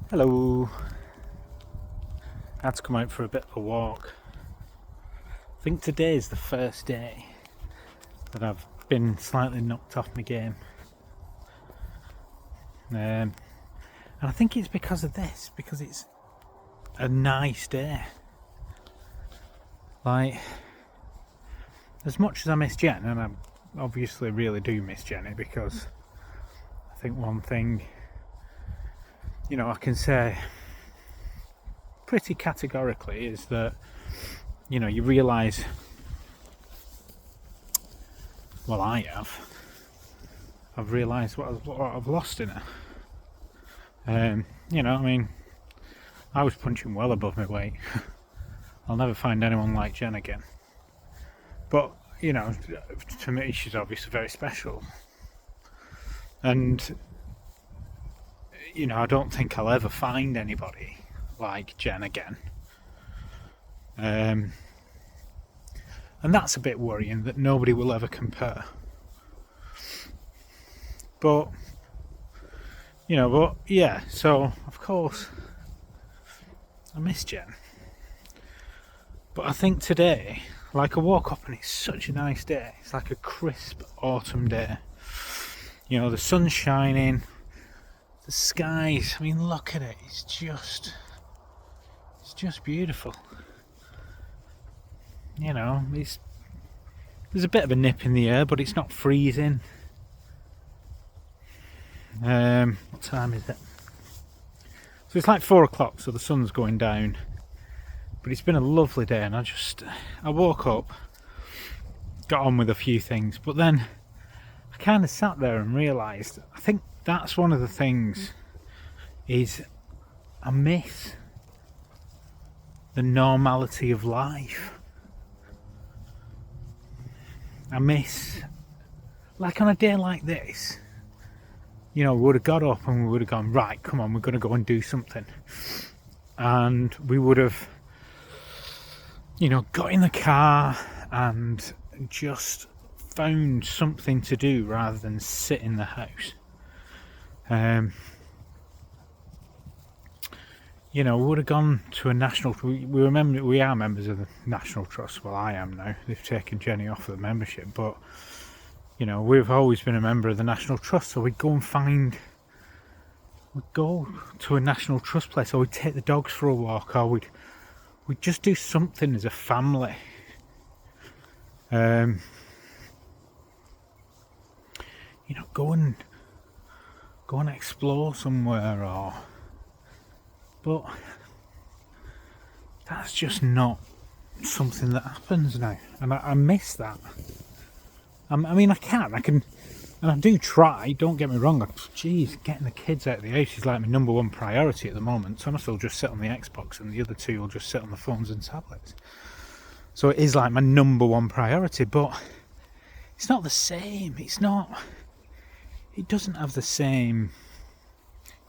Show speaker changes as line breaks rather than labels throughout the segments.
Hello. I had to come out for a bit of a walk. I think today is the first day that I've been slightly knocked off my game. And I think it's because of this, because it's a nice day. Like, as much as I miss Jen, and I obviously really do miss Jenny, because I think one thing, I can say pretty categorically is that, you realise, well, I've realised what I've lost in her. I was punching well above my weight. I'll never find anyone like Jen again. But, to me, she's obviously very special. And, I don't think I'll ever find anybody like Jen again. And that's a bit worrying, that nobody will ever compare. But, so, of course, I miss Jen. But I think today, I woke up and it's such a nice day. It's like a crisp autumn day. The sun's shining, the skies, look at it, it's just beautiful. There's a bit of a nip in the air, but it's not freezing. What time is it? So it's like 4 o'clock, so the sun's going down. But it's been a lovely day, and I woke up, got on with a few things, but then I kind of sat there and realised, I think that's one of the things, is I miss the normality of life. I miss, on a day like this, we would have got up and we would have gone, right, come on, we're going to go and do something. And we would have, got in the car and just found something to do rather than sit in the house. We would have gone to a national. We are members of the National Trust. Well, I am now. They've taken Jenny off the membership, but we've always been a member of the National Trust. So we'd go to a National Trust place, or we'd take the dogs for a walk, or we'd just do something as a family. Go and explore somewhere, but that's just not something that happens now, and I miss that. I can, and I do try, don't get me wrong. Getting the kids out of the house is like my number one priority at the moment. Thomas will just sit on the Xbox and the other two will just sit on the phones and tablets. So it is like my number one priority, but it's not the same. It doesn't have the same,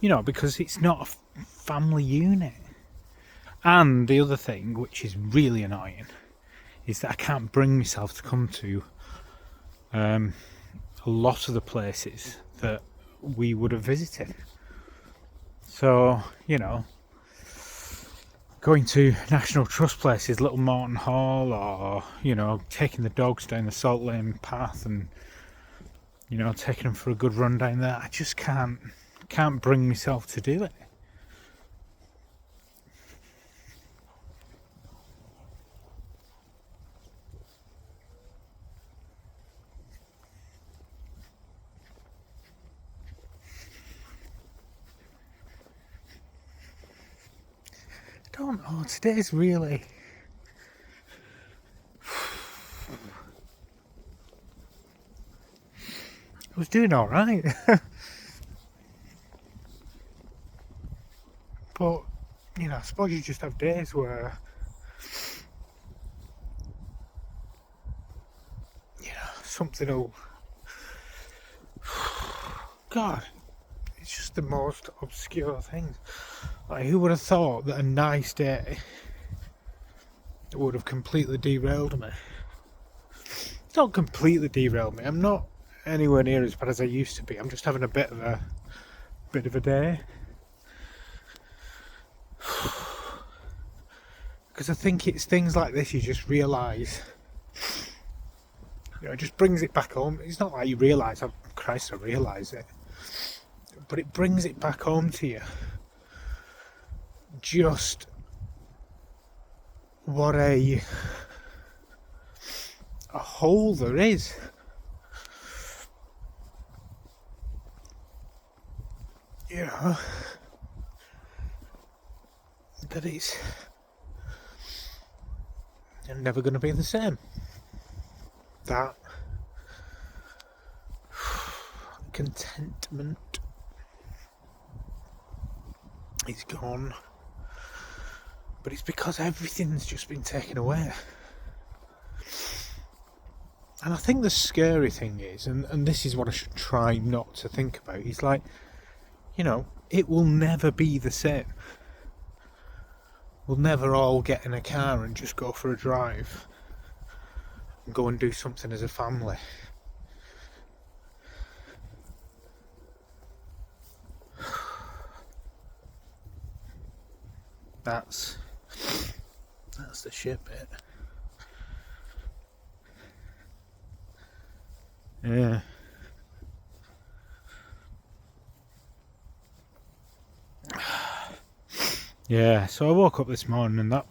because it's not a family unit. And the other thing, which is really annoying, is that I can't bring myself to come to a lot of the places that we would have visited. So, going to National Trust places, Little Morton Hall, or, taking the dogs down the Salt Lane path and, taking them for a good run down there. I just can't bring myself to do it. I don't know, today's really... I was doing alright. But, I suppose you just have days where, something will... God, it's just the most obscure things. Like, who would have thought that a nice day would have completely derailed me? It's not completely derailed me. I'm not anywhere near as bad as I used to be. I'm just having a bit of a day. Because I think it's things like this you just realise. It just brings it back home. It's not like you realise, oh Christ, I realise it. But it brings it back home to you. Just what a hole there is. You know, that it's never going to be the same. That contentment is gone, but it's because everything's just been taken away. And I think the scary thing is, and this is what I should try not to think about, is like, you know, it will never be the same. We'll never all get in a car and just go for a drive and go and do something as a family. That's the shit bit. Yeah. Yeah, so I woke up this morning and that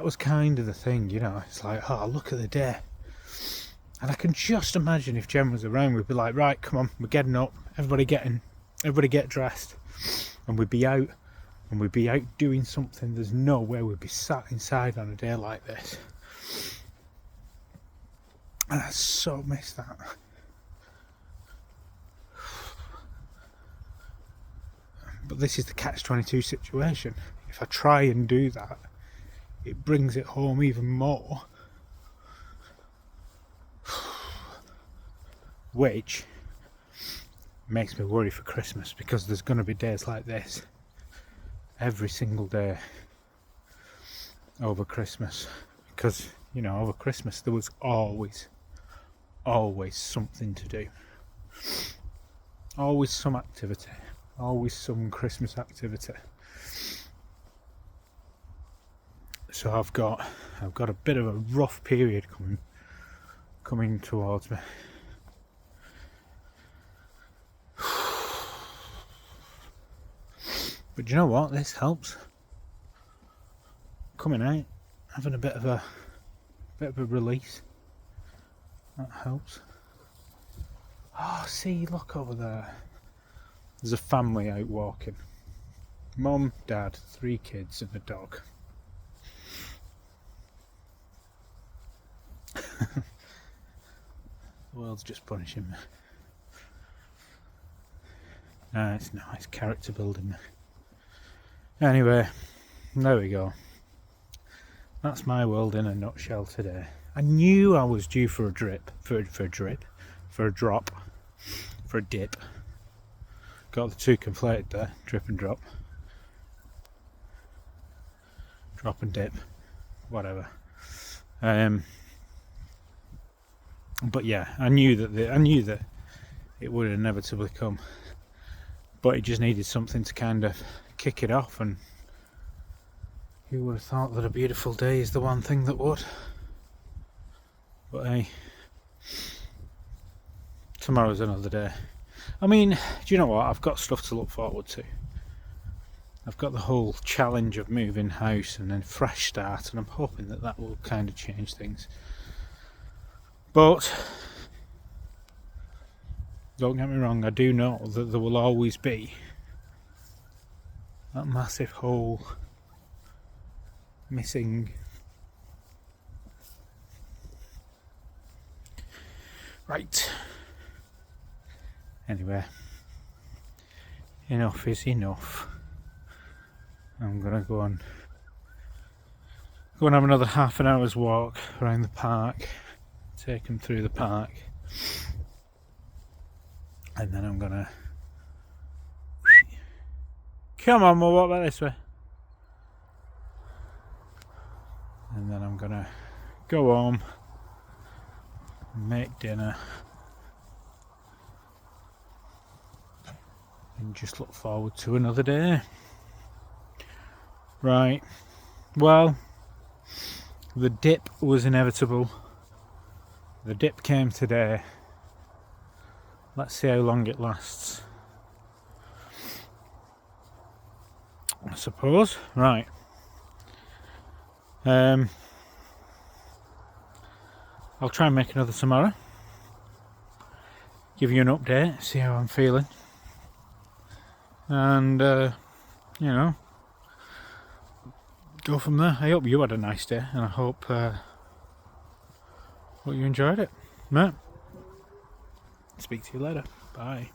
was kind of the thing, you know. It's like, oh, look at the day. And I can just imagine if Jen was around, we'd be like, right, come on, we're getting up, everybody get dressed, and we'd be out doing something. There's no way we'd be sat inside on a day like this. And I so miss that. But this is the catch-22 situation. If I try and do that, it brings it home even more. Which makes me worry for Christmas, because there's going to be days like this every single day over Christmas. Because, you know, over Christmas there was always something to do. Always some activity. Always some Christmas activity. So I've got a bit of a rough period coming towards me. But you know what? This helps. Coming out, having a bit of a release. That helps. Oh, see, look over there. There's a family out walking. Mum, Dad, 3 kids and a dog. The world's just punishing me. It's nice character building. Anyway, there we go. That's my world in a nutshell today. I knew I was due for a dip. Got the two conflated there, drip and drop. Drop and dip, whatever. But yeah, I knew that it would inevitably come. But it just needed something to kind of kick it off, and who would have thought that a beautiful day is the one thing that would? But hey, tomorrow's another day. I mean, do you know what? I've got stuff to look forward to. I've got the whole challenge of moving house and then fresh start, and I'm hoping that will kind of change things. But don't get me wrong, I do know that there will always be that massive hole missing. Right. Anyway, enough is enough. I'm gonna go and have another half an hour's walk around the park, take them through the park, and then I'm gonna come on, we'll walk back this way, and then I'm gonna go home, make dinner, and just look forward to another day. Right, Well, the dip was inevitable. The dip came today. Let's see how long it lasts. I suppose. Right. I'll try and make another tomorrow. Give you an update, see how I'm feeling. And, you know, go from there. I hope you had a nice day, and I hope you enjoyed it. Right. Speak to you later. Bye.